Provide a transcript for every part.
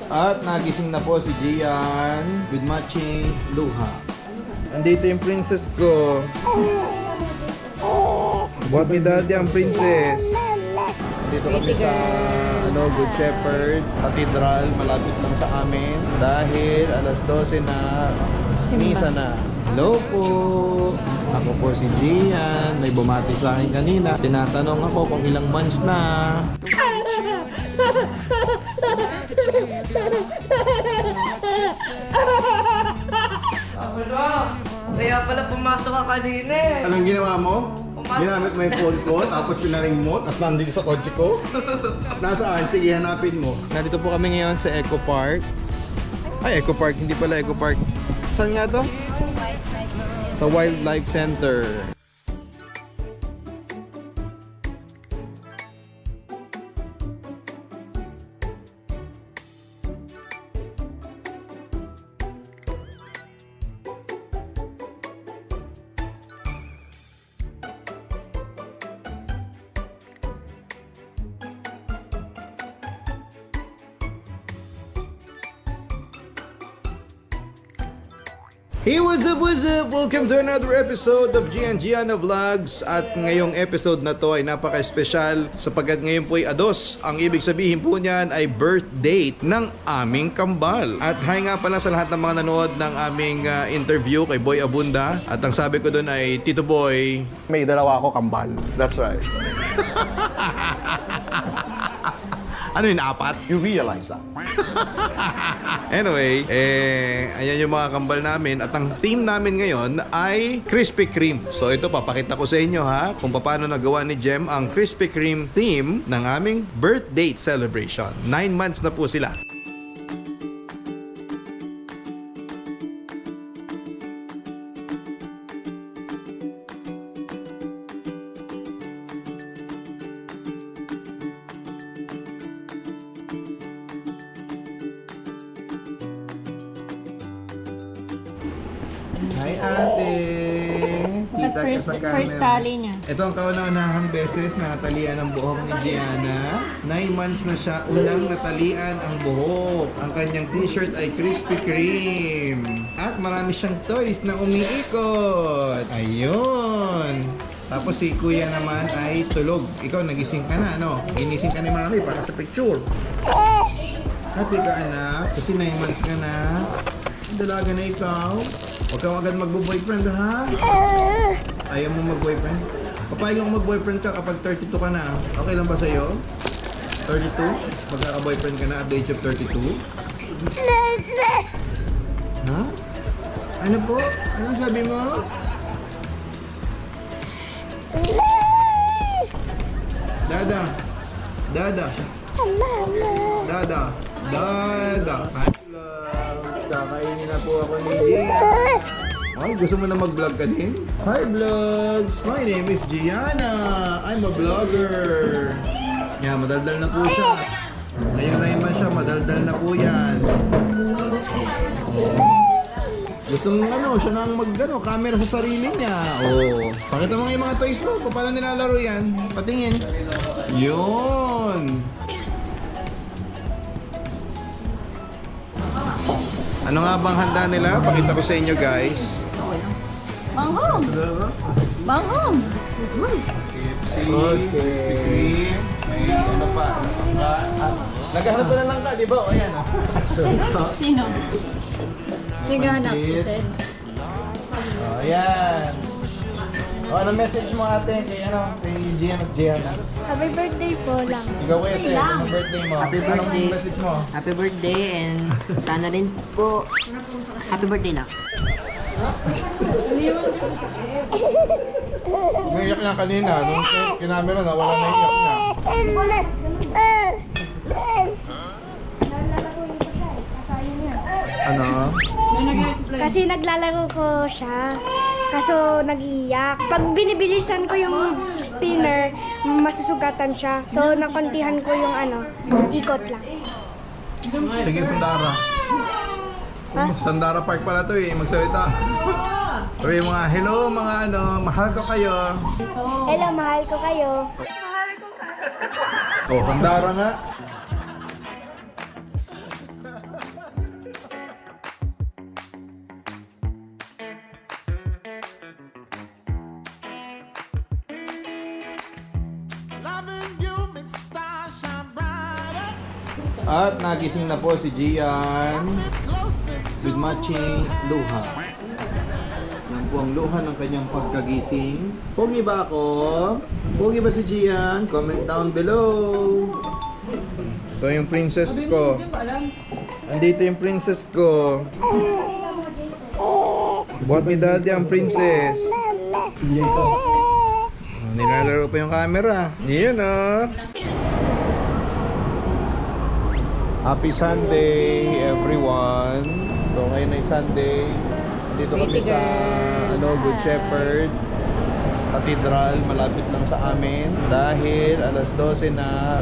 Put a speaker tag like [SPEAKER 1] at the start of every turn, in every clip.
[SPEAKER 1] At nagising na po si Gian with matching luha. Andito yung princess ko. Buhat ni daddy ang princess. Dito kami sa Good Shepherd Cathedral, malapit lang sa amin. Dahil alas 12 na, misa na. Hello po! Ako po si Gian. May bumati sa akin kanina. Tinatanong ako kung ilang months na.
[SPEAKER 2] Kaya pala pumasok ka kanina eh.
[SPEAKER 3] Anong ginawa mo? Ginamit mo yung phone ko, tapos pinaring mo, tapos nandito sa kotse ko. Nasaan? Sige, hanapin mo.
[SPEAKER 1] Nandito po kami ngayon sa Eco Park. Ay, Eco Park. Hindi pala Eco Park. Saan nga to? Sa Wildlife Center. Hey, what's up, what's up? Welcome to another episode of Gian Giana Vlogs. At ngayong episode na to ay napaka-espesyal sapagkat ngayon po ay ados. Ang ibig sabihin po niyan ay birth date ng aming kambal. At hi nga pala sa lahat ng mga nanood ng aming interview kay Boy Abunda. At ang sabi ko doon ay, Tito Boy,
[SPEAKER 3] May dalawa ako kambal.
[SPEAKER 1] that's right. Ano yun, apat?
[SPEAKER 3] You realize that?
[SPEAKER 1] Anyway, ayan yung mga kambal namin. At ang team namin ngayon ay Krispy Kreme. So ito, papakita ko sa inyo ha, kung paano nagawa ni Jem ang Krispy Kreme team ng aming birth date celebration. 9 months na po sila. Hi ate! Kita ka sa camera.
[SPEAKER 4] First tally niya.
[SPEAKER 1] Ito ang kauna-unahang beses na natalian ang buhok ni Giana. 9 months na siya unang natalian ang buhok. Ang kanyang t-shirt ay Krispy Kreme. At marami siyang toys na umiikot. Ayun! Tapos si kuya naman ay tulog. Ikaw nagising ka na, ano? Ginising ka ni mami para sa picture. Happy ka anak, kasi 9 months ka na. Dalaga na ikaw. Huwag kang agad magbo-boyfriend ha? Ayaw mo mag-boyfriend? Papayag mo mag-boyfriend ka kapag 32 ka na. Okay lang ba sa'yo? 32? Magkaka-boyfriend ka na at the age of 32? Ha? Ano po? Anong sabi mo? Dada. Dada. Dada. Dada. Kakainin na po ako ni Gia. Oh, gusto mo na mag-vlog ka din? Hi vlogs! My name is Giana. I'm a vlogger. Yan, madaldal na po siya. Ngayon na naman siya, madaldal na po yan. Gustong siya nang camera sa sarili niya. Oh, pakita mo nga yung mga toys mo kung paano nilalaro yan. Patingin. Yun. Ano nga bang handa nila? Pakita ko sa inyo guys.
[SPEAKER 4] Manghong! Manghong!
[SPEAKER 1] Okay. May ano pa? Naghahanap ka na lang ka, di ba? O yan.
[SPEAKER 4] Sino? Naghanap ko, Sed.
[SPEAKER 1] O yan. O, ano message mo ate kay Gian at Giana?
[SPEAKER 4] Happy birthday po lang.
[SPEAKER 1] Ikaw kuya Seth, anong birthday mo?
[SPEAKER 5] Happy birthday.
[SPEAKER 1] Anong message mo?
[SPEAKER 5] Happy birthday and sana rin po. Happy birthday na.
[SPEAKER 1] Umiiyak niya kanina. Nung kinamera na, wala na iyak niya. Ano?
[SPEAKER 6] Kasi naglalaro ko siya, kaso nag-iiyak. Pag binibilisan ko yung spinner, masusugatan siya. So, nakontihan ko yung ikot lang.
[SPEAKER 1] Sige, Sandara. Sandara Park pala to eh, magsalita. Sabi mga, hello mga mahal ko kayo.
[SPEAKER 6] Hello, mahal ko kayo.
[SPEAKER 1] Oh, Sandara nga. At nagising na po si Gian with matching luha. Yan po ang luha ng kanyang pagkagising. Pogi ba ako? Pogi ba si Gian? Comment down below. Ito yung princess ko. Andito yung princess ko. Buhat ni daddy ang princess. Nilalaro pa yung camera. Yan Happy Sunday everyone. So ngayon ay Sunday. Dito kami sa Good Shepherd Cathedral, malapit lang sa amin dahil alas 12 na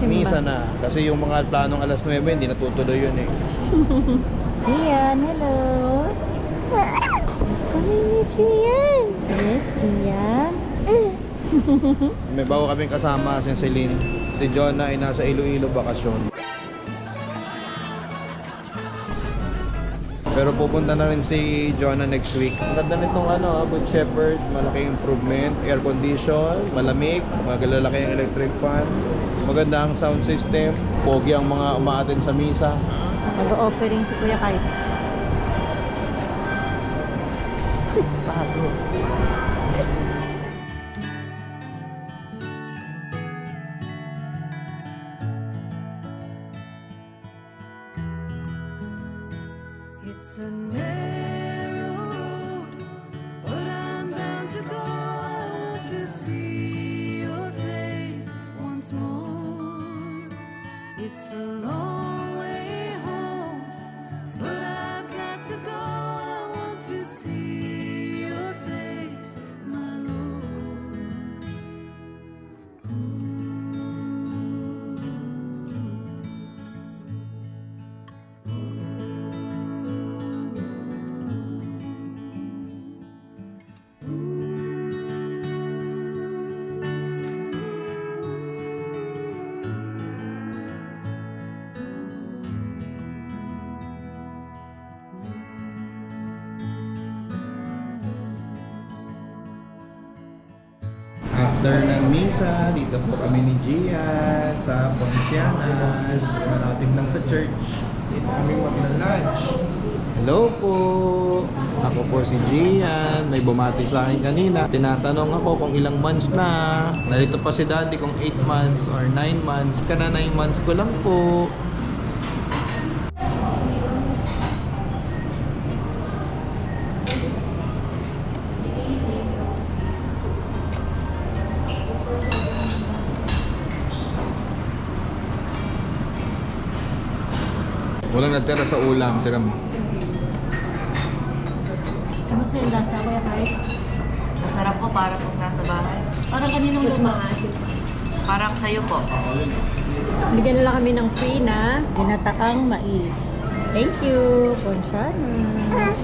[SPEAKER 1] misa na. Kasi yung mga planong alas 9 hindi natutuloy yun eh.
[SPEAKER 4] Gian, hello. Kami ni Gian. Yes, Gian.
[SPEAKER 1] May bago kaming kasama si Celine. Si Jonah ay nasa Iloilo bakasyon. Pero pupunta na rin si Jonah next week. Ang ganda nitong Good Shepherd, malaking improvement, air condition, malamig, malalaki ang electric fan, maganda ang sound system, pogi ang mga umaattend sa misa.
[SPEAKER 4] Mag-offering si Kuya Kai.
[SPEAKER 5] Bago.
[SPEAKER 7] It's a narrow road, but I'm bound to go. I want to see your face once more. It's a long way home, but I've got to go. I want to see your face, my Lord.
[SPEAKER 1] After ng misa, dito po kami ni Gian sa Poncianas, malapit lang sa church. Dito kami magla-lunch. Hello po! Ako po si Gian. May bumati sa akin kanina. Tinatanong ako kung ilang months na. Narito pa si daddy kung 8 months or 9 months. Kana 9 months ko lang po. Walang natira sa ulam, tira mo.
[SPEAKER 4] Kamusta yung lasa, Kuya Kai?
[SPEAKER 2] Masarap po para pag nasa bahay.
[SPEAKER 4] Parang kaninong lupa.
[SPEAKER 2] Parang sa'yo po.
[SPEAKER 4] Bigyan nila kami ng free na ginatakang mais. Thank you, Poncianas.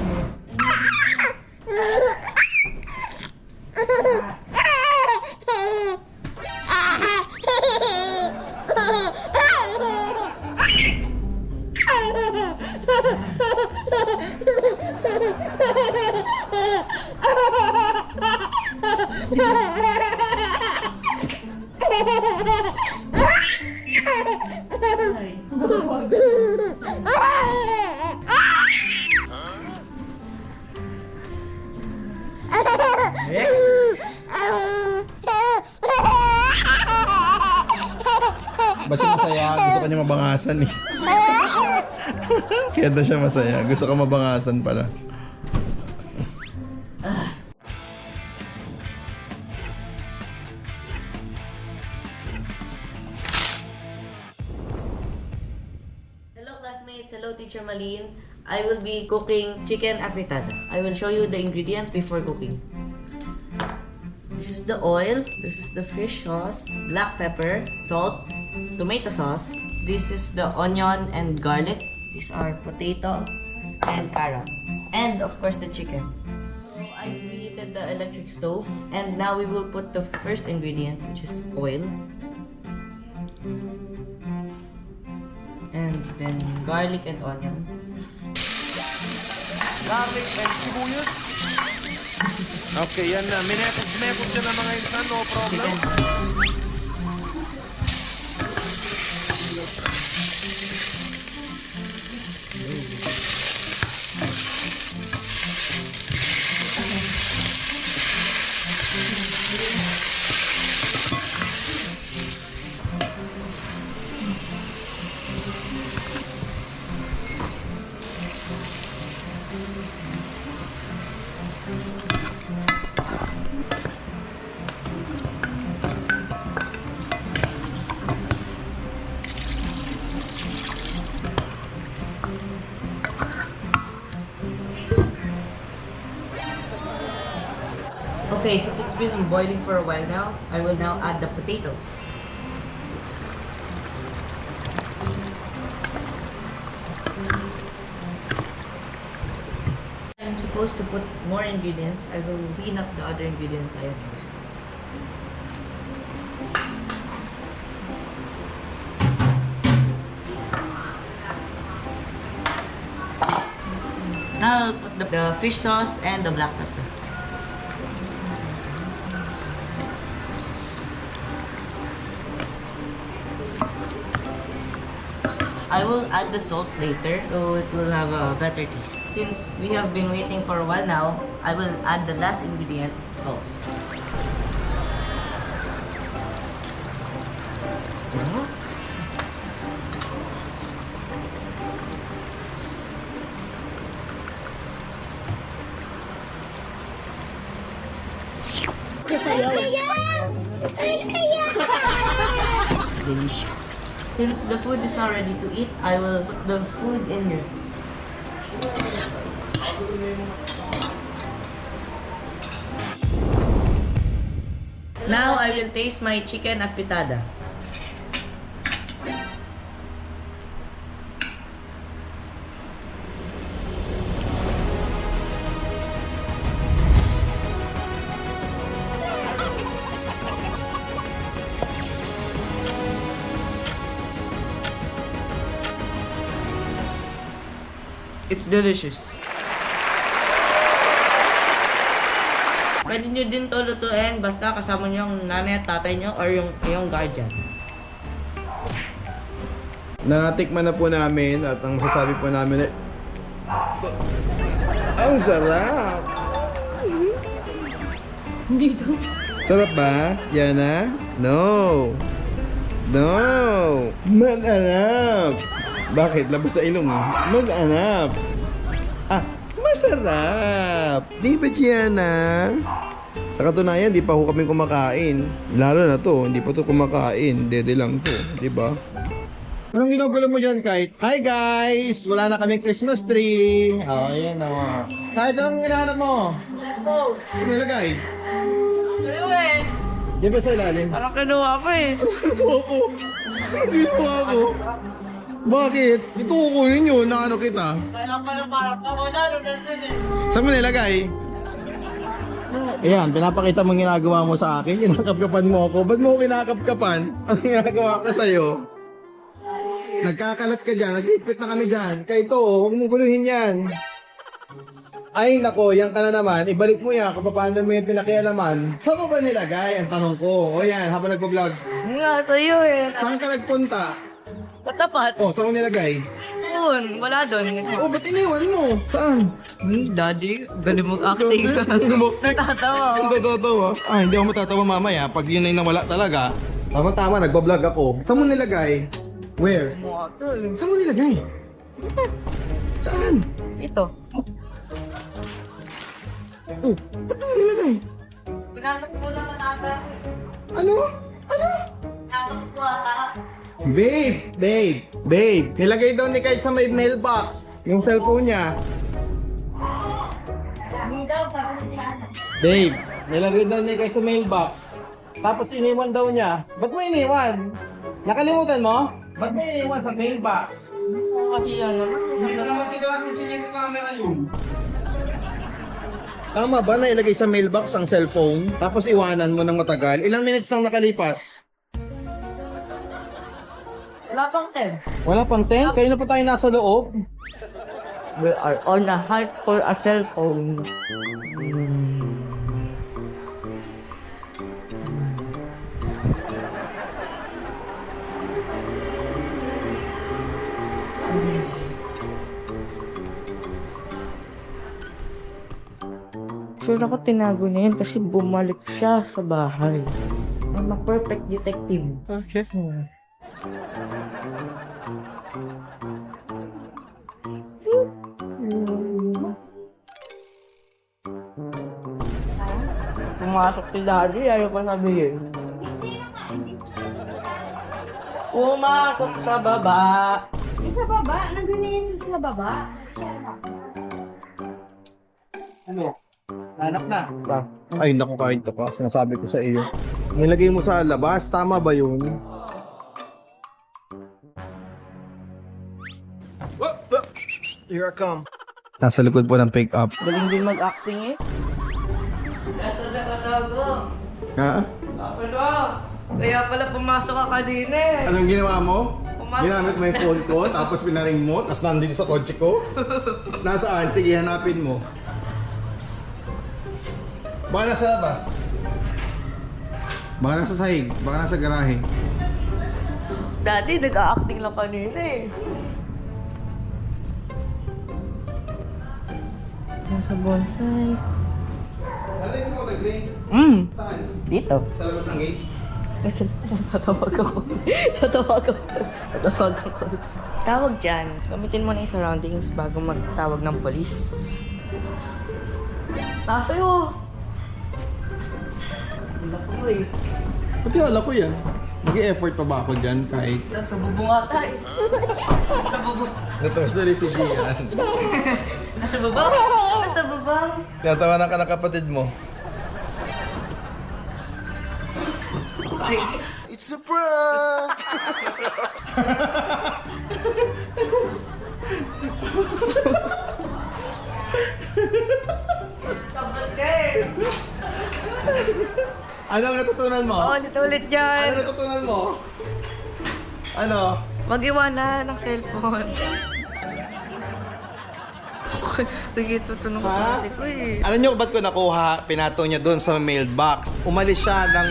[SPEAKER 1] Ba't siya masaya? Gusto ka niya mabangasan eh. Kaya daw siya masaya. Gusto ka mabangasan pala.
[SPEAKER 2] Hello classmates, hello Teacher Malin. I will be cooking chicken afritada. I will show you the ingredients before cooking. This is the oil, this is the fish sauce, black pepper, salt, tomato sauce. This is the onion and garlic. These are potato and carrots. And of course the chicken. So I preheated the electric stove and now we will put the first ingredient, which is oil. And then garlic and onion.
[SPEAKER 3] Garlic and sibuyas. Okay, yan na. Minekot siya ng mga insan, no problem.
[SPEAKER 2] Chicken. Okay, since it's been boiling for a while now, I will now add the potatoes. I'm supposed to put more ingredients. I will clean up the other ingredients I have used. Now I'll put the fish sauce and the black pepper. I will add the salt later so it will have a better taste. Since we have been waiting for a while now, I will add the last ingredient, salt.
[SPEAKER 5] Delicious.
[SPEAKER 2] Since the food is now ready to eat, I will put the food in here. Now I will taste my chicken afritada. It's delicious. Pwede nyo din to lutuin basta kasama nyo yung nanay at tatay nyo or yung guardian.
[SPEAKER 3] Natikman na po namin at ang masasabi po namin ay ang sarap!
[SPEAKER 4] Dito.
[SPEAKER 3] Sarap ba? Yana? No! No! Masarap! Bakit? Labas sa ilong mo? Masarap! Ah! Masarap! Di ba, Gianna? Sa katunayan, di pa ho kami kumakain. Lalo na to, hindi pa to kumakain. Dede lang to, di ba? Anong ginugulo mo dyan, Kite? Hi guys! Wala na kaming Christmas tree! Oh, ayan o. Kite, anong hinahanap mo? Ano nilagay? Di ba sa ilalim?
[SPEAKER 2] Parang kinuha ko eh.
[SPEAKER 3] Oo. Hindi po ako. Bakit? Ito kukunin yun na ano kita.
[SPEAKER 2] Kaya pala parang pakunalo na eh.
[SPEAKER 3] Saan mo nilagay? Ayan, pinapakita mo ginagawa mo sa akin. Kinakapkapan mo ako. Ba't mo ako kinakapkapan? Ano ginagawa ko sa'yo? Nagkakalat ka dyan. Nag-ipit na kami dyan. Kaya ito, huwag mong guluhin yan. Ay, nako, yan ka na naman. Ibalik mo yan kung paano mo yung pinakialaman. Saan mo ba nilagay? Ang tanong ko. O yan, habang nagpo-vlog.
[SPEAKER 2] Nga, sa'yo eh.
[SPEAKER 3] Saan ka nagpunta?
[SPEAKER 2] Patapat.
[SPEAKER 3] O, saan mo nilagay?
[SPEAKER 2] Doon, wala doon.
[SPEAKER 3] O, ba't iniwan mo? Saan?
[SPEAKER 2] Daddy, galing mag-acting. Natatawa.
[SPEAKER 3] Ang tatawa. Ah, hindi ako matatawa mamaya pag yun ay nawala talaga. Tama-tama, nagbablog ako. Saan mo nilagay? Where? Saan mo nilagay? Saan?
[SPEAKER 2] Ito.
[SPEAKER 3] Oh, ba't mo nilagay?
[SPEAKER 2] Pinasok ko lang ang ata.
[SPEAKER 3] Ano? Ano?
[SPEAKER 2] Pinasok ko ata.
[SPEAKER 3] Babe! Nilagay daw ni Kite sa may mailbox. Yung cellphone niya. Babe, nilagay daw ni Kite sa mailbox. Tapos iniwan daw niya. Ba't mo iniwan? Nakalimutan mo? Ba't mo iniwan sa mailbox?
[SPEAKER 2] Kasi yan naman.
[SPEAKER 3] Hindi ko naman tigasin yung camera yun. Tama ba na ilagay sa mailbox ang cellphone? Tapos iwanan mo ng matagal? Ilang minutes nang nakalipas?
[SPEAKER 2] Wala pang 10.
[SPEAKER 3] Wala pang 10? Kayo na pa tayo nasa loob?
[SPEAKER 2] We are on a hunt for a cellphone. Sure ako tinago niya yun kasi bumalik siya sa bahay. I'm a perfect detective.
[SPEAKER 3] Okay.
[SPEAKER 2] Pumasok si Daddy, ayaw pa sabihin. Pumasok sa baba.
[SPEAKER 5] Sa baba? Nandun na yun sa baba?
[SPEAKER 3] Ano?
[SPEAKER 1] Anak na. Ay, naku, kahit ito pa. Sinasabi ko sa iyo. Nilagay mo sa labas, tama ba yun? Here I come. Nasa likod po ng pick-up.
[SPEAKER 2] Galing din mag-acting eh. Gato na katago.
[SPEAKER 1] Ha?
[SPEAKER 2] Ano? Kaya pala pumasok ka kanina eh.
[SPEAKER 1] Anong ginawa mo?
[SPEAKER 2] Pumasok.
[SPEAKER 1] Ginamit mo yung phone ko, tapos pinaring mo, tapos nandito sa kotse ko? Nasaan? Sige, hanapin mo. Baka nasa labas. Baka nasa sahig. Baka nasa garahe.
[SPEAKER 2] Dati nag-acting lang kanina eh. Nasa bonsai.
[SPEAKER 1] Alin mo, nag-ring? Saan?
[SPEAKER 2] Dito.
[SPEAKER 1] Sa labas ng gate?
[SPEAKER 2] Kasi tatawag ako. Tatawag ako. Tawag dyan. Gamitin mo na yung surroundings bago magtawag ng polis. Nasa'yo! Wala ko mo eh.
[SPEAKER 1] Pati wala ko yan. Mag-e-effort pa ba ako dyan kahit...
[SPEAKER 2] Nasa bubong ata eh. Nasa bubong.
[SPEAKER 1] Natawas na rin si Gian.
[SPEAKER 2] Nasa bubong? Nasa bubong.
[SPEAKER 1] Tinatawanan ka ng kapatid mo. It's a prank!
[SPEAKER 2] Sabat ka eh.
[SPEAKER 1] Anong natutunan mo?
[SPEAKER 2] Oo, ulit dyan.
[SPEAKER 1] Ano natutunan mo? Ano?
[SPEAKER 2] Mag-iwala ng cellphone. Sige, tutunong ko
[SPEAKER 1] Ha?
[SPEAKER 2] kasi ko eh.
[SPEAKER 1] Alam niyo ba't ko nakuha? Pinato niya doon sa mailbox. Umalis siya ng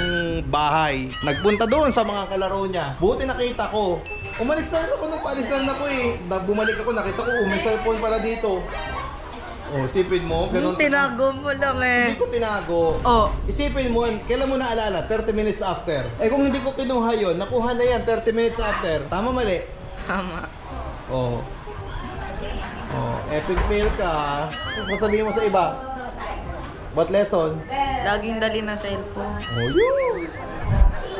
[SPEAKER 1] bahay. Nagpunta doon sa mga kalaro niya. Buti nakita ko. Umalis na ako nung paalis lang ako eh. Bumalik ako, nakita ko, may cellphone pala dito. Oh, isipin mo, ganun.
[SPEAKER 2] Tinago mo lang eh.
[SPEAKER 1] Hindi ko tinago.
[SPEAKER 2] Oh.
[SPEAKER 1] Isipin mo, kailan mo naalala? 30 minutes after. Eh kung hindi ko kinuha yun, nakuha na yan 30 minutes after. Tama, mali?
[SPEAKER 2] Tama.
[SPEAKER 1] Oh. Oh, epic fail ka. Kung sabihin mo sa iba. What lesson?
[SPEAKER 2] Laging dali na cellphone.
[SPEAKER 1] Oh, yun.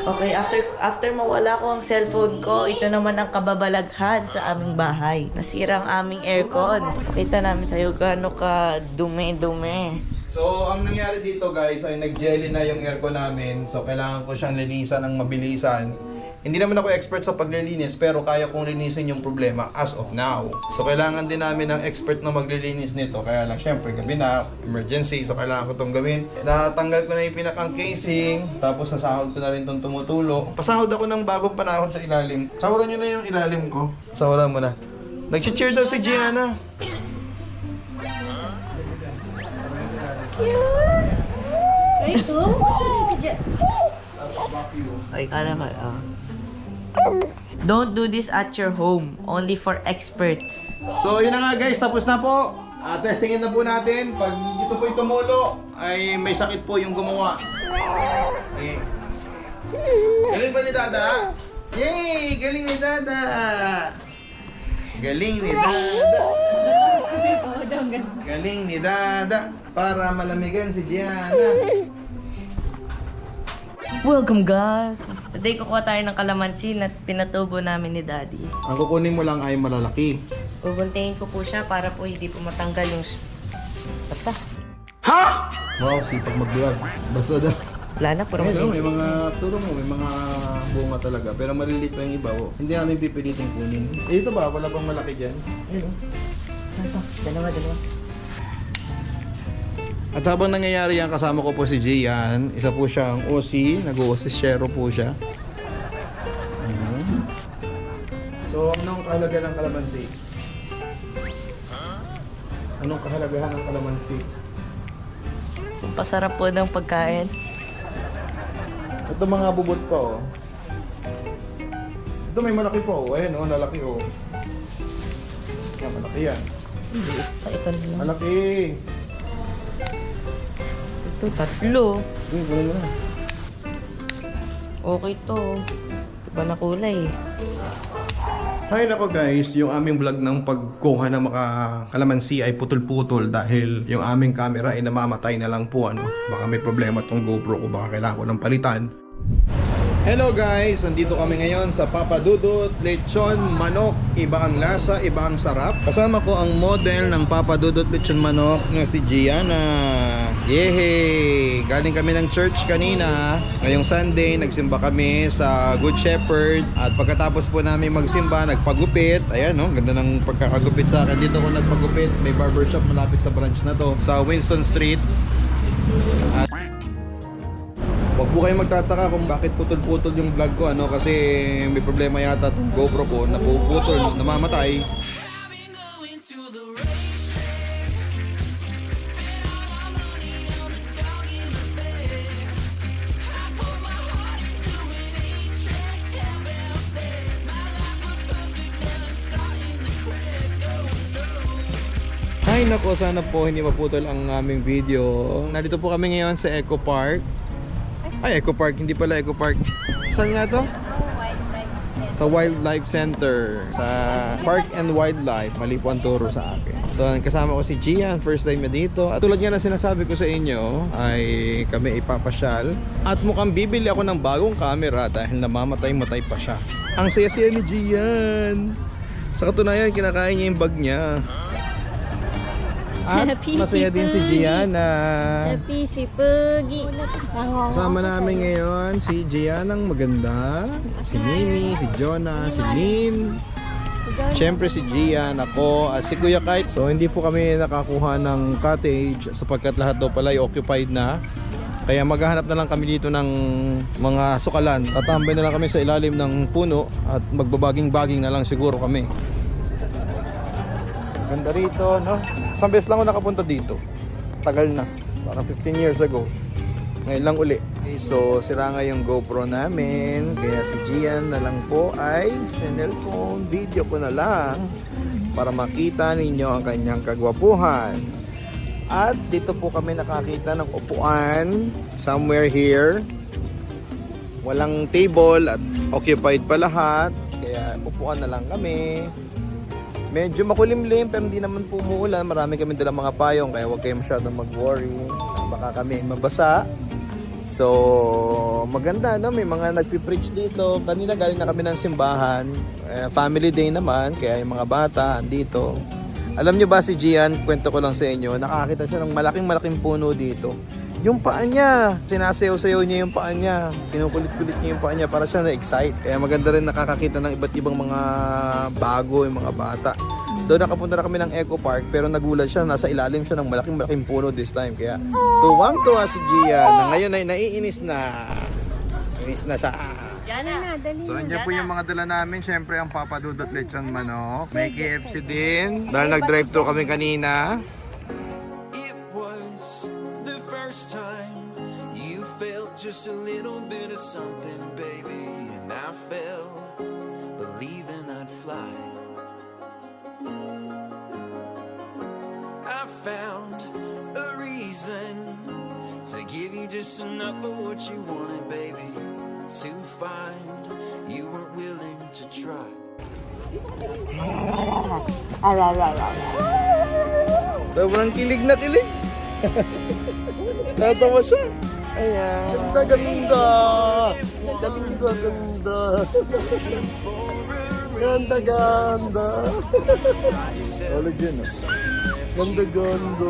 [SPEAKER 2] Okay, after mawala ko ang cellphone ko, ito naman ang kababalaghan sa aming bahay. Nasira ang aming aircon. Kita namin sa'yo gaano ka dumi-dumi.
[SPEAKER 1] So, ang nangyari dito guys ay nag-jelly na yung aircon namin. So, kailangan ko siyang linisan ng mabilisan. Hindi naman ako expert sa paglilinis pero kaya kong linisin yung problema as of now. So, kailangan din namin ng expert na maglilinis nito. Kaya lang, syempre, gabi na, emergency. So, kailangan ko itong gawin. Natanggal ko na yung pinakang casing. Tapos, nasahod ko na rin itong tumutulo. Pasahod ako ng bagong panahon sa ilalim. Sawaran nyo na yung ilalim ko. Sawaran mo na. Nag-cheer daw si Gianna.
[SPEAKER 2] Ay, kala ka, Don't do this at your home. Only for experts.
[SPEAKER 1] So yun na nga guys, tapos na po. Testingin na po natin. Pag ito po yung tumulo, ay may sakit po yung gumawa. Okay. Galing ba ni Dada? Yay! Galing ni Dada! Galing ni Dada! Galing ni Dada! Para malamigan si Gianna.
[SPEAKER 2] Welcome guys! Today kukuha tayo ng kalamansi na pinatubo namin ni Daddy.
[SPEAKER 1] Ang kukunin mo lang ay malalaki.
[SPEAKER 2] Bubuntingin ko po siya para po hindi po matanggal yung... Basta.
[SPEAKER 1] Wow, sipag mag-vlog. Basta daw.
[SPEAKER 2] Wala na, puro
[SPEAKER 1] Ayun,
[SPEAKER 2] maliit.
[SPEAKER 1] may mga, turo mo, may mga bunga talaga. Pero maliliit pa yung iba. Oh. Hindi namin pipilitin kunin. Eh, ito ba? Wala pang malaki dyan?
[SPEAKER 2] Ayun. Nasa? Dalawa.
[SPEAKER 1] At habang nangyayari yan, kasama ko po si Gian. Isa po siyang OC, nag-OC-shero po siya. So, anong kahalaga ng kalamansi? Anong kahalagahan ng kalamansi?
[SPEAKER 2] Kung pasarap po ng pagkain.
[SPEAKER 1] Ito mga bubot pa oh. Ito may malaki pa oh. Ayan oh, lalaki oh. Yan, malaki yan.
[SPEAKER 2] Ito na lang.
[SPEAKER 1] Malaki!
[SPEAKER 2] Ito, tatlo.
[SPEAKER 1] Kunin mo na.
[SPEAKER 2] Okay to. Iba na kulay.
[SPEAKER 1] Hi nako guys, yung aming vlog ng pagkuha ng mga kalamansi ay putol-putol dahil yung aming camera ay namamatay na lang po ano. Baka may problema tong GoPro ko, baka kailangan ko ng palitan. Hello guys, nandito kami ngayon sa Papa Dudut Lechon Manok. Iba ang lasa, iba ang sarap. Kasama ko ang model ng Papa Dudut Lechon Manok na si Gianna. Yehey! Galing kami ng church kanina. Ngayong Sunday, nagsimba kami sa Good Shepherd. At pagkatapos po namin magsimba, nagpagupit. Ayan, no? Ganda ng pagkakagupit sa akin. Dito ko nagpagupit. May barbershop malapit sa branch na to. Sa Winston Street. At huwag po kayo magtataka kung bakit putol-putol yung vlog ko, ano, kasi may problema yata itong GoPro ko, napuputol, namamatay. Ay nako, sana po hindi maputol ang aming video. Nandito po kami ngayon sa Eco Park. Ay, Eco Park, hindi pala Eco Park. Saan nga to? Sa Wildlife Center. Sa Park and Wildlife. Mali po ang turo sa akin. So, kasama ko si Gian. First time na dito. At tulad nga na sinasabi ko sa inyo, ay kami ipapasyal. At mukhang bibili ako ng bagong camera dahil namamatay-matay pa siya. Ang saya-saya ni Gian. Sa katunayan, kinakain niya yung bag niya. At
[SPEAKER 4] Happy
[SPEAKER 1] masaya din si Gianna.
[SPEAKER 4] Happy si Puggy.
[SPEAKER 1] Kasama namin ngayon si Gianang maganda, si Mimi, si Jonah, si Lynn, siyempre si Gian, ako, at si Kuya Kite. So hindi po kami nakakuha ng cottage sapagkat lahat daw pala ay occupied na. Kaya maghahanap na lang kami dito ng mga sukalan. Tatambay na lang kami sa ilalim ng puno at magbabaging-baging na lang siguro kami. Ganda rito, no? Isang beses lang ako nakapunta dito. Tagal na. Parang 15 years ago. Ngayon lang uli. Okay, so, sira nga yung GoPro namin. Kaya si Gian na lang po ay sinelphone video ko na lang para makita ninyo ang kanyang kagwapuhan. At dito po kami nakakita ng upuan somewhere here. Walang table at occupied pa lahat. Kaya upuan na lang kami. Medyo makulimlim pero hindi naman po umuulan. Marami kami dalang mga payong kaya huwag kayo masyadong mag-worry. Baka kami mabasa. So, maganda, no? May mga nagpipreach dito. Kanina galing na kami ng simbahan. Family day naman, kaya yung mga bata andito. Alam nyo ba si Gian, kwento ko lang sa inyo, nakakita siya ng malaking puno dito. Yung paa niya, sinasayaw-sayaw niya yung paa niya. Kinukulit-kulit niya yung paa niya para siya na-excite. Kaya maganda rin nakakakita ng iba't ibang mga bago, yung mga bata. Doon nakapunta na kami ng Eco Park pero nagulat siya, nasa ilalim siya ng malaking puno this time. Kaya tuwang-tuwa si Gian na ngayon ay naiinis na. Inis na siya. So andyan po yung mga dala namin. Siyempre ang Papa Dudut Lechon Manok. May KFC din. Dahil nag-drive-thru kami kanina.
[SPEAKER 7] Time you felt just a little bit of something, baby, and I fell believing I'd fly. I found a reason to give you just enough of what you wanted, baby, to find you weren't willing to try.
[SPEAKER 1] Sobrang kilig na kilig. Tatawa siya. Ayan. Ganda. Ganda. Ulit yun. Ganda.